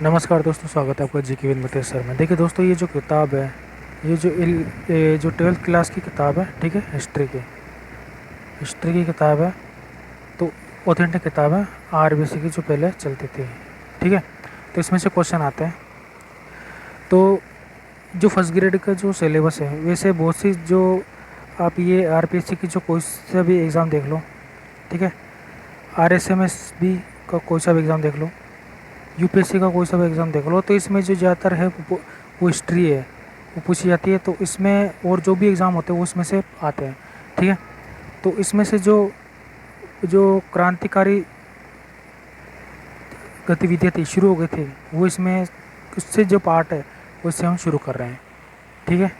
नमस्कार दोस्तों, स्वागत है आपका जीके विद मितेश सर में। देखिए दोस्तों, ये जो किताब है, ये जो 12th क्लास की किताब है, ठीक है, हिस्ट्री की किताब है। तो ऑथेंटिक किताब है, आरबीसी की जो पहले चलती थी, ठीक है। तो इसमें से क्वेश्चन आते हैं। तो जो फर्स्ट ग्रेड का जो सिलेबस है, वैसे बहुत सी जो आप ये आरपीएससी की जो कोई सा भी एग्ज़ाम देख लो, ठीक है, आरएसएमएस भी का कोई सा भी एग्ज़ाम देख लो, यूपीएससी का कोई सा भी एग्ज़ाम देख लो, तो इसमें जो ज़्यादातर है वो हिस्ट्री है, वो पूछी जाती है। तो इसमें और जो भी एग्ज़ाम होते हैं वो इसमें से आते हैं, ठीक है। तो इसमें से जो जो क्रांतिकारी गतिविधियाँ थी, शुरू हो गई थी, वो इसमें उससे जो पार्ट है वो इससे हम शुरू कर रहे हैं, ठीक है।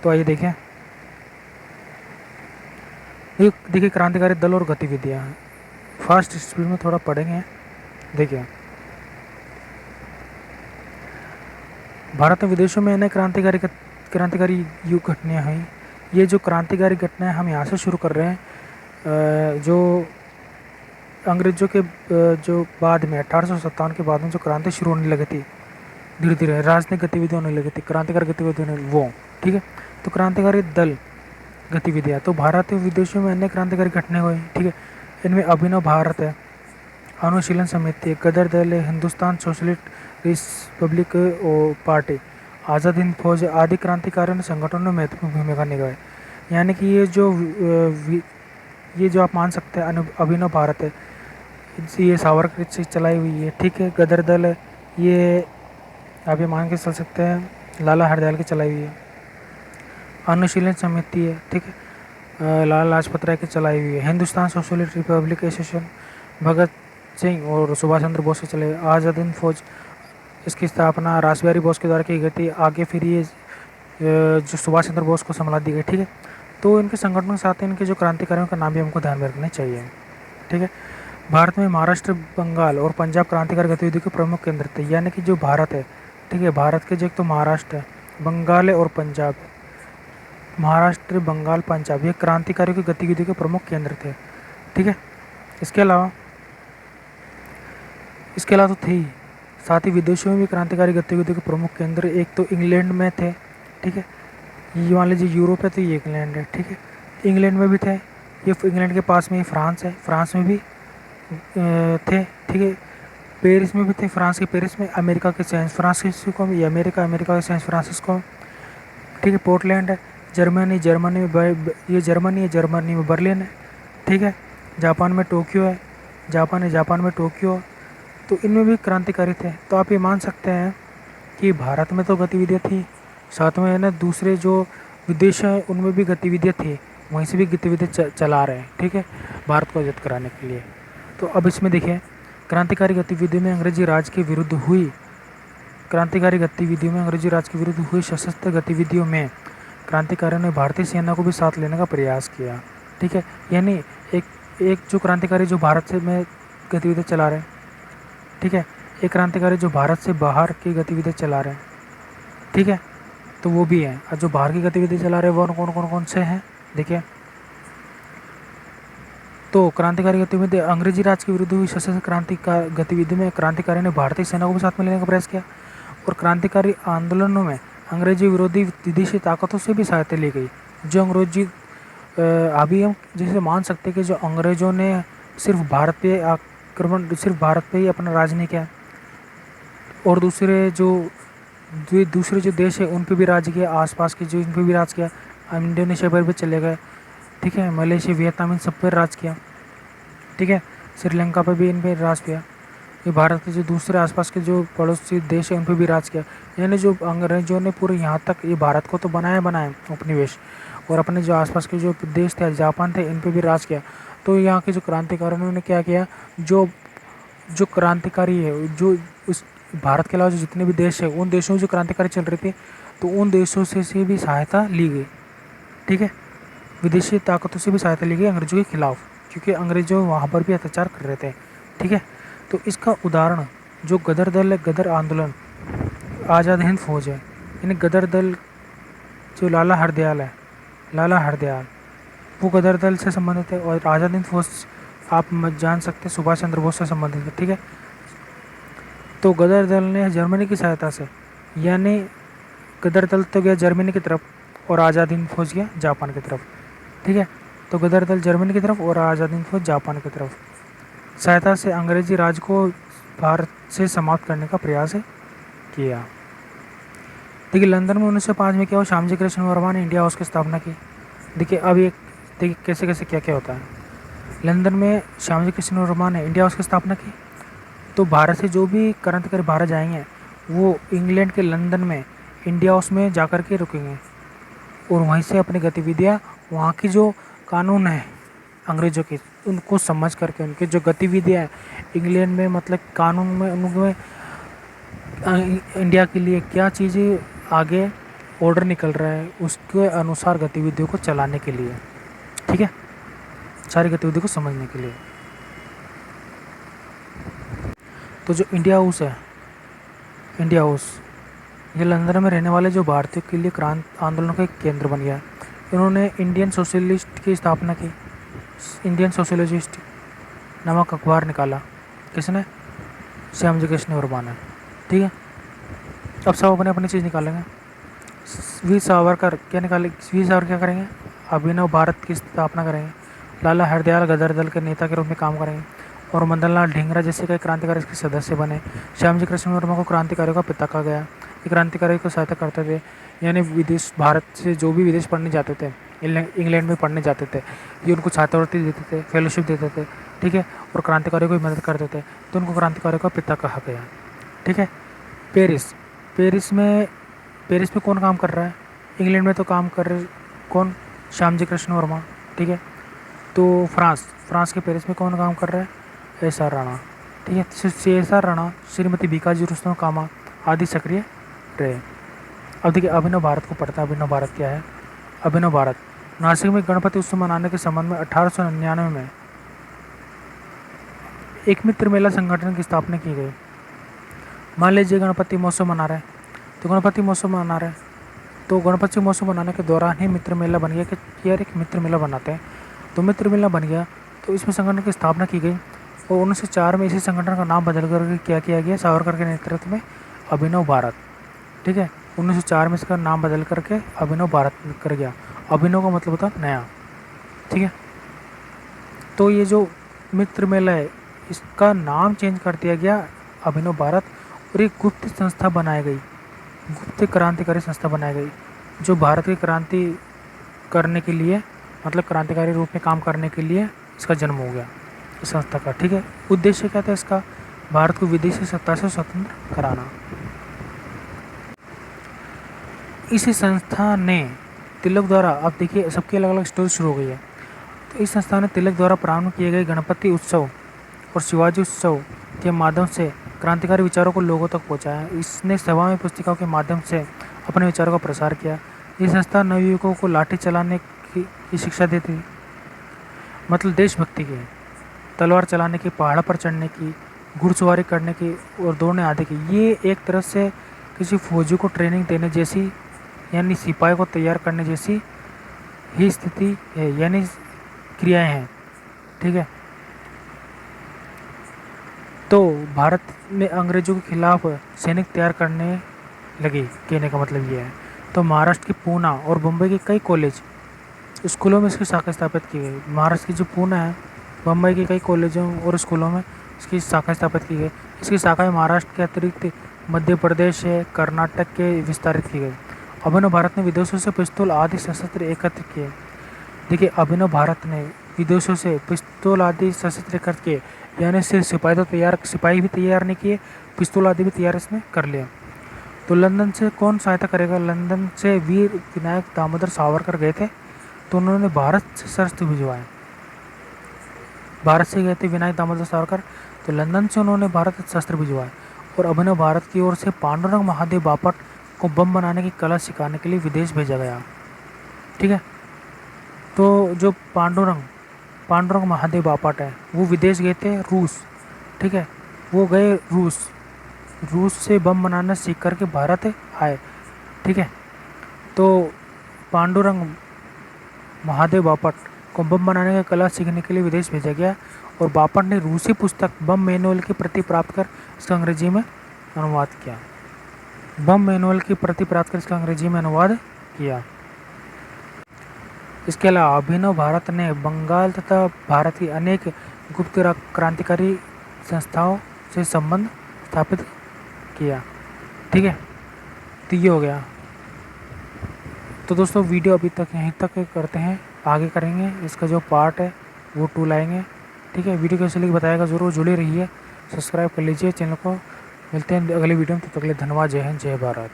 तो आइए देखें। ये देखिए, क्रांतिकारी दल और गतिविधियाँ, फास्ट स्पीड में थोड़ा पढ़ेंगे। देखिए, भारत में विदेशों में अनेक क्रांतिकारी युग घटनाएँ हुई। ये जो क्रांतिकारी घटनाएँ हम यहाँ से शुरू कर रहे हैं, जो अंग्रेज़ों के जो बाद में 1857 के बाद में जो क्रांति शुरू होने लगी थी, धीरे धीरे राजनीतिक गतिविधि होने लगी थी, क्रांतिकारी गतिविधि होने, वो, ठीक है। तो क्रांतिकारी दल गतिविधियाँ, तो भारत में विदेशों में अन्य क्रांतिकारी घटनाएँ हुई, ठीक है। इनमें अभिनव भारत है, अनुशीलन समिति, गदर दल है, हिंदुस्तान सोशलिस्ट रिपब्लिक और पार्टी, आज़ाद हिंद फौज आदि क्रांतिकारियों संगठनों ने महत्वपूर्ण भूमिका निभाई। यानी कि ये जो आप मान सकते हैं अभिनव भारत है, ये सावरकर से चलाई हुई है, ठीक है। गदर दल है, ये आप ये मान के चल सकते हैं लाला हरदयाल की चलाई हुई है। अनुशीलन समिति है, ठीक है, लाला लाजपत राय की चलाई हुई है। Hindustan socialist Republic association Bhagat Singh और सुभाष चंद्र बोस की चलाई। आज़ाद हिंद फौज, इसकी स्थापना रासबिहारी बोस के द्वारा की गई थी। आगे फिर ये जो सुभाष चंद्र बोस को संभाला दी गई, ठीक है। तो इनके संगठनों के साथ इनके जो क्रांतिकारियों का नाम भी हमको ध्यान में रखना चाहिए, ठीक है। भारत में महाराष्ट्र, बंगाल और पंजाब क्रांतिकारी गतिविधियों के प्रमुख केंद्र थे। यानी कि जो भारत है, ठीक है, भारत के जो एक तो महाराष्ट्र है, बंगाल है और पंजाब है। महाराष्ट्र, बंगाल, पंजाब, ये क्रांतिकारियों की गतिविधियों के प्रमुख केंद्र थे, ठीक है। इसके अलावा तो थे ही, साथ ही विदेशों में भी क्रांतिकारी गतिविधियों के प्रमुख केंद्र एक तो इंग्लैंड में थे, ठीक है। ये मान लीजिए यूरोप है तो ये इंग्लैंड है, ठीक है। इंग्लैंड में भी थे, ये इंग्लैंड के पास में ही फ्रांस है, फ्रांस में भी थे, ठीक है। पेरिस में भी थे, फ्रांस के पेरिस में। अमेरिका के सैन फ्रांसिस्को में, ये अमेरिका के सैन फ्रांसिस्को, ठीक है। पोर्टलैंड है, जर्मनी में जर्मनी में बर्लिन है, ठीक है। जापान में टोक्यो है, जापान में टोक्यो है। तो इनमें भी क्रांतिकारी थे। तो आप ये मान सकते हैं कि भारत में तो गतिविधियाँ थी, साथ में है ना दूसरे जो विदेश हैं उनमें भी गतिविधियाँ थी, वहीं से भी गतिविधियाँ चला रहे हैं, ठीक है, भारत को आज़ाद कराने के लिए। तो अब इसमें देखिए, क्रांतिकारी गतिविधि में अंग्रेजी राज के विरुद्ध हुई सशस्त्र गतिविधियों में क्रांतिकारियों ने भारतीय सेना को भी साथ लेने का प्रयास किया, ठीक है। यानी एक जो क्रांतिकारी जो भारत से में गतिविधियाँ चला रहे हैं, ठीक है, एक क्रांतिकारी जो भारत से बाहर की गतिविधियाँ चला रहे हैं, ठीक है, तो वो भी हैं। और जो बाहर की गतिविधि चला रहे हैं वो कौन से हैं, देखिए। तो क्रांतिकारी गतिविधि, अंग्रेजी राज के विरुद्ध हुई सशस्त्र गतिविधि में क्रांतिकारी ने भारतीय सेना को भी साथ में लेने का प्रयास किया। और क्रांतिकारी आंदोलनों में अंग्रेजी विरोधी विदेशी ताकतों से भी सहायता ली गई। जो अंग्रेजी अभी हम जैसे मान सकते हैं कि जो अंग्रेज़ों ने सिर्फ भारत पे ही अपना राज नहीं किया, और दूसरे जो देश है उन पे भी राज किया, आसपास के जो इन पे भी राज किया, इंडोनेशिया पर भी चले गए, ठीक है, मलेशिया, वियतनाम, इन सब पर राज किया, ठीक है, श्रीलंका पर भी इन पर राज किया। ये भारत के जो दूसरे आसपास के जो पड़ोसी देश है उन पर भी राज किया। यानी जो अंग्रेजों ने पूरे यहाँ तक ये भारत को तो बनाया उपनिवेश, और अपने जो आसपास के जो देश थे, जापान थे, इन पर भी राज किया। तो यहाँ के जो क्रांतिकारियों ने क्या किया, जो क्रांतिकारी है, जो उस भारत के अलावा जो जितने भी देश है उन देशों में जो क्रांतिकारी चल रहे थे, तो उन देशों से भी सहायता ली गई, ठीक है। विदेशी ताकतों से भी सहायता ली गई अंग्रेजों के खिलाफ, क्योंकि अंग्रेजों वहाँ पर भी अत्याचार कर रहे थे, ठीक है। तो इसका उदाहरण जो गदर दल है, गदर आंदोलन, आज़ाद हिंद फौज है। यानी गदर दल जो लाला हरदयाल वो गदर दल से संबंधित है, और आज़ाद हिंद फौज आप जान सकते हैं सुभाष चंद्र बोस से संबंधित है, ठीक है। तो गदर दल ने जर्मनी की सहायता से, यानी गदर दल तो गया जर्मनी की तरफ और आज़ाद हिंद फौज गया जापान की तरफ। ठीक है, तो गदर दल जर्मनी की तरफ और आज़ाद हिंद फौज जापान की तरफ सहायता से अंग्रेजी राज को भारत से समाप्त करने का प्रयास किया। देखिए लंदन में 1905 में क्या हुआ, श्यामजी कृष्ण वर्मा ने इंडिया हाउस की स्थापना की। देखिए अब ये देखिए कैसे कैसे क्या क्या होता है। लंदन में श्यामजी कृष्ण वर्मा ने इंडिया हाउस की स्थापना की। तो भारत से जो भी क्रांतिकारी भारत जाएंगे वो इंग्लैंड के लंदन में इंडिया हाउस में जाकर के रुकेंगे और वहीं से अपनी गतिविधियाँ, वहाँ की जो कानून है अंग्रेज़ों की, उनको समझ करके उनकी जो गतिविधियाँ हैं इंग्लैंड में, मतलब कानून में उनमें इंडिया के लिए क्या चीज़ें आगे ऑर्डर निकल रहा है उसके अनुसार गतिविधियों को चलाने के लिए, ठीक है, सारी गतिविधियों को समझने के लिए। तो जो इंडिया हाउस है, इंडिया हाउस ये लंदन में रहने वाले जो भारतीयों के लिए क्रांति आंदोलन का एक केंद्र बन गया। इन्होंने इंडियन सोशलिस्ट की स्थापना की। इंडियन सोशलिस्ट नामक अखबार निकाला। किसने? श्यामजी कृष्ण वर्मा ने। ठीक है, अब सब अपने अपनी चीज़ निकालेंगे। वीर सावरकर क्या निकाले? वीर सावरकर क्या करेंगे? अभिनव भारत की स्थापना करेंगे। लाला हरदयाल गदर दल के नेता के रूप में काम करेंगे और मदनलाल ढींगरा जैसे कई क्रांतिकारी इसके सदस्य बने। श्यामजी कृष्ण वर्मा को क्रांतिकारियों का पिता कहा गया। ये क्रांतिकारी को सहायता करते थे, यानी विदेश, भारत से जो भी विदेश पढ़ने जाते थे, इंग्लैंड में पढ़ने जाते थे, ये उनको छात्रवृत्ति देते थे, फेलोशिप देते थे। ठीक है, और क्रांतिकारियों को मदद करते थे, तो उनको क्रांतिकारियों का पिता कहा गया। ठीक है, पेरिस में कौन काम कर रहा है? इंग्लैंड में तो काम कर रहे कौन? श्यामजी कृष्ण वर्मा। ठीक है, तो फ्रांस के पेरिस में कौन काम कर रहा है? एस.आर. राणा। ठीक है, एस.आर. राणा, श्रीमती बीकाजी रुस्तम कामा आदि सक्रिय रहे। अब देखिए अभिनव भारत को पढ़ता है। अभिनव भारत क्या है? अभिनव भारत नासिक में गणपति उत्सव मनाने के संबंध में 1899 में एक मित्र मेला संगठन की स्थापना की गई। मान लीजिए गणपति महोत्सव मना रहे हैं, तो गणपति महोत्सव मना रहे हैं, तो गणपति महोत्सव मनाने के दौरान ही मित्र मेला बन गया कि यार एक मित्र मेला बनाते हैं। तो मित्र मेला बन गया, तो इसमें संगठन की स्थापना की गई और 1904 में इसी संगठन का नाम बदल कर क्या किया गया? सावरकर के नेतृत्व में अभिनव भारत। ठीक है, 1904 में इसका नाम बदल करके अभिनव भारत कर गया। अभिनव का मतलब होता नया। ठीक है, तो ये जो मित्र मेला है इसका नाम चेंज कर दिया गया अभिनव भारत और एक गुप्त संस्था बनाई गई, गुप्त क्रांतिकारी संस्था बनाई गई जो भारत की क्रांति करने के लिए, मतलब क्रांतिकारी रूप में काम करने के लिए इसका जन्म हो गया इस संस्था का। ठीक है, उद्देश्य क्या था इसका? भारत को विदेशी सत्ता से स्वतंत्र कराना। इस संस्था ने तिलक द्वारा, अब देखिए सबकी अलग अलग स्टोरी शुरू हो गई है, तो इस संस्था ने तिलक द्वारा प्रारंभ किए गए गणपति उत्सव और शिवाजी उत्सव के माध्यम से क्रांतिकारी विचारों को लोगों तक पहुंचाया। इसने सभा में पुस्तिकाओं के माध्यम से अपने विचारों का प्रसार किया। ये संस्था नवयुवकों को लाठी चलाने की शिक्षा देती थी, मतलब देशभक्ति की, तलवार चलाने की, पहाड़ पर चढ़ने की, घुड़सवारी करने की और दौड़ने आदि की। ये एक तरह से किसी फौजी को ट्रेनिंग देने जैसी, यानी सिपाही को तैयार करने जैसी ही स्थिति है, यानी क्रियाएं हैं। ठीक है, तो भारत में अंग्रेजों के खिलाफ सैनिक तैयार करने लगी, कहने का मतलब ये है। तो महाराष्ट्र की पूना और मुंबई के कई कॉलेज स्कूलों में इसकी शाखा स्थापित की गई। महाराष्ट्र की जो पूना है, मुंबई के कई कॉलेजों और स्कूलों में इसकी शाखा स्थापित की गई। इसकी शाखाएं महाराष्ट्र के अतिरिक्त मध्य प्रदेश, कर्नाटक के विस्तारित की गई। अभिनव भारत ने विदेशों से पिस्तौल आदि शस्त्र एकत्र किए। देखिए अभिनव भारत ने विदेशों से पिस्तौल आदि शस्त्र एकत्र किए, यानी सिर्फ सिपाही भी तैयार नहीं किए, पिस्तौल आदि भी तैयार इसने कर लिया। तो लंदन से कौन सहायता करेगा? लंदन से वीर विनायक दामोदर सावरकर गए थे, तो उन्होंने भारत से शस्त्र भिजवाए। भारत से गए थे विनायक दामोदर सावरकर, तो लंदन से उन्होंने भारत से शस्त्र भिजवाए। और अभिनव भारत की ओर से पांडुरंग महादेव बापट को बम बनाने की कला सिखाने के लिए विदेश भेजा गया। ठीक है, तो जो पांडुरंग महादेव बापट है वो विदेश गए थे, रूस। ठीक है, वो गए रूस से बम बनाना सीख करके भारत आए। ठीक है, तो पांडुरंग महादेव बापट को बम बनाने की कला सीखने के लिए विदेश भेजा गया और बापट ने रूसी पुस्तक बम मैनुअल की प्रति प्राप्त कर इसका अंग्रेजी में अनुवाद किया। बम मैनुअल की प्रति प्राप्त कर इसका अंग्रेजी में अनुवाद किया। इसके अलावा अभिनव भारत ने बंगाल तथा भारत की अनेक गुप्त क्रांतिकारी संस्थाओं से संबंध स्थापित किया। ठीक है, तो ये हो गया। तो दोस्तों वीडियो अभी तक यहीं तक करते हैं, आगे करेंगे इसका जो पार्ट है वो 2 लाएंगे। ठीक है, वीडियो कैसे लगी बताएगा ज़रूर, जुड़े रहिए, सब्सक्राइब कर लीजिए चैनल को। मिलते हैं अगली वीडियो में, तब तक के लिए धन्यवाद। जय हिंद, जय भारत।